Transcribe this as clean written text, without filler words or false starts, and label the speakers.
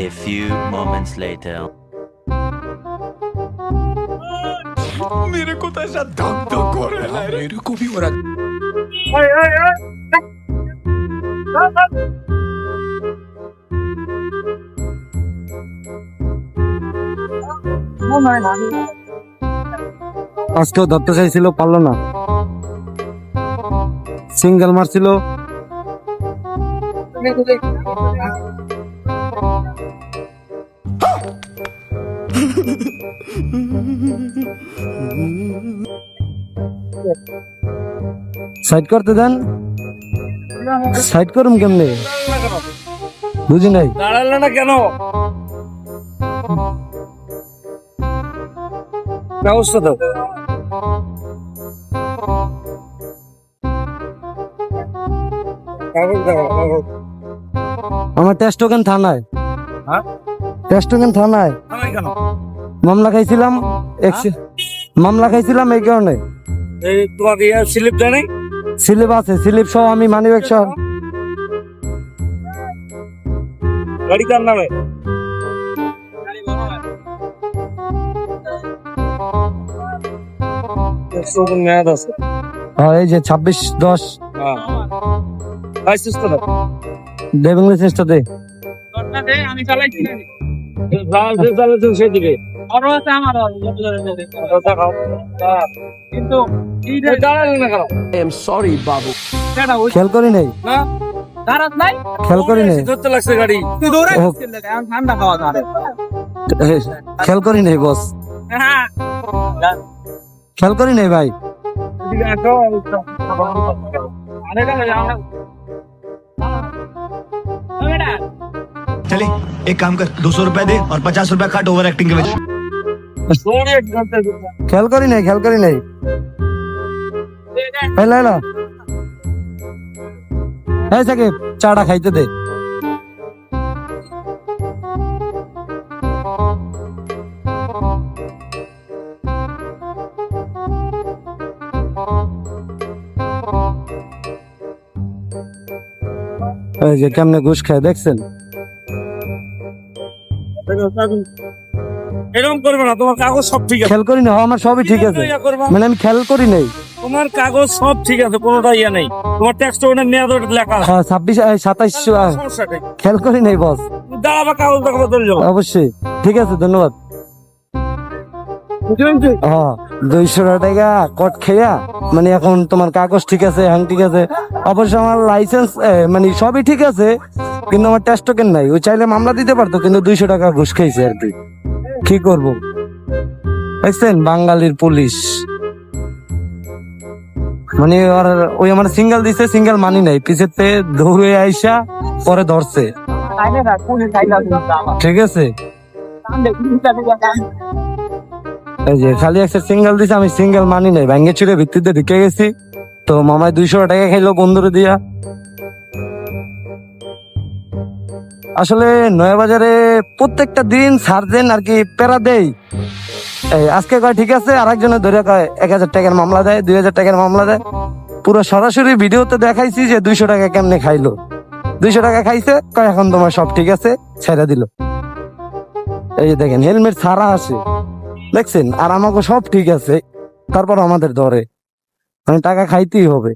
Speaker 1: A few moments later.
Speaker 2: मेरे को तो ऐसा धक धक हो रहा है, मेरे को भी हो रहा है।
Speaker 3: আজকেও ধরতে চাইছিল, পারলো না, সিঙ্গেল মারছিল। সাইড করতে দেন, সাইড করুন কেমনে বুঝি নাই।
Speaker 4: দাঁড়ালে না কেন? ব্যবস্থা দাও।
Speaker 3: আমার টেস্ট টোকেন থানায়,
Speaker 4: হ্যাঁ?
Speaker 3: টেস্ট টোকেন থানায়
Speaker 4: কেন?
Speaker 3: মামলা খাইছিলাম, মামলা খাইছিলাম এই কারণে।
Speaker 4: এই তোমার স্লিপ দেয় নাই?
Speaker 3: স্লিপ আছে, স্লিপ সহ আমি মানিব্যাগ সহ।
Speaker 4: গাড়ি কার নামে? মেয়াদ আছে।
Speaker 3: হ্যাঁ, এই যে 26/10
Speaker 4: লাইসেন্স তো দাও।
Speaker 3: ড্রাইভিং লাইসেন্সটা দে।
Speaker 4: আমি চালাইছি সেদিকে কিন্তু
Speaker 3: খেয়াল করি নাই, খেয়াল করি নাই,
Speaker 4: ধরতে লাগছে গাড়ি।
Speaker 3: ঠান্ডা খাওয়া খেয়াল করি নাই বস, খেয়াল করি নাই ভাই।
Speaker 2: चले एक काम कर, 200 रुपए दे और 50 रुपए काट ओवर एक्टिंग के वजह।
Speaker 3: খেয়াল করি নাই, খেয়াল করি নাই। লাইলা এই সাকিব, চাটা খাইতে দে। এই যে কেমনে ঘুষ খায় দেখছেন।
Speaker 4: এরকম করবে না, তোমার কাগজ সব ঠিক আছে।
Speaker 3: খেয়াল করি না, আমার সবই ঠিক আছে, মানে আমি খেয়াল করি নাই।
Speaker 4: তোমার কাগজ সব ঠিক আছে, কোনোটা ইয়ে নেই। তোমার ট্যাক্স টোকেনের মেয়াদ লেখা আছে।
Speaker 3: 26-27
Speaker 4: সমস্যা নেই।
Speaker 3: খেয়াল করি নাই বস।
Speaker 4: দাঁড়াবা, কাগজ দেখাবো, ধরে যাবো।
Speaker 3: অবশ্যই ঠিক আছে, ধন্যবাদ। 200 টাকা কট খেয়া, মানে এখন তোমার কাগজ ঠিক আছে, হ্যাং ঠিক আছে। অবশ্য আমার লাইসেন্স মানে সবই ঠিক আছে, কিন্তু আমার টেস্ট টোকেন নাই। ওই চাইলে মামলা দিতে পারতো, কিন্তু 200 টাকা ঘুষ খাইছে আর কি করব। দেখছেন বাঙালির পুলিশ, মানে ওই আমার সিঙ্গেল দিছে, সিঙ্গেল মানি নাই, পিছেতে দৌড়ে আইসা পরে ধরছে। ঠিক আছে, এই যে খালি একটা সিঙ্গেল দিছে, আমি সিঙ্গেল মানি নাই, ভেঙে চুরে ভিত্তিতে ঢুকে গেছি। তো মামায় 200 টাকা খাইলো বন্ধুরে দিয়া। আসলে নয়াবাজারে প্রত্যেকটা দিন সার্জেন আর কি প্যারা দেয়। আজকে কয় ঠিক আছে, আর একজনের ধরে কয় 1000 টাকার মামলা দেয়, 2000 টাকার মামলা দেয়। পুরো সরাসরি ভিডিওতে দেখাইছি যে 200 টাকা কেমনে খাইলো। 200 টাকা খাইছে, কয় এখন তোমার সব ঠিক আছে, ছেড়ে দিল। এই যে দেখেন হেলমেট ছাড়া আছে, দেখছেন, আর আমাকে সব ঠিক আছে, তারপর আমাদের ধরে, মানে টাকা খাইতেই হবে।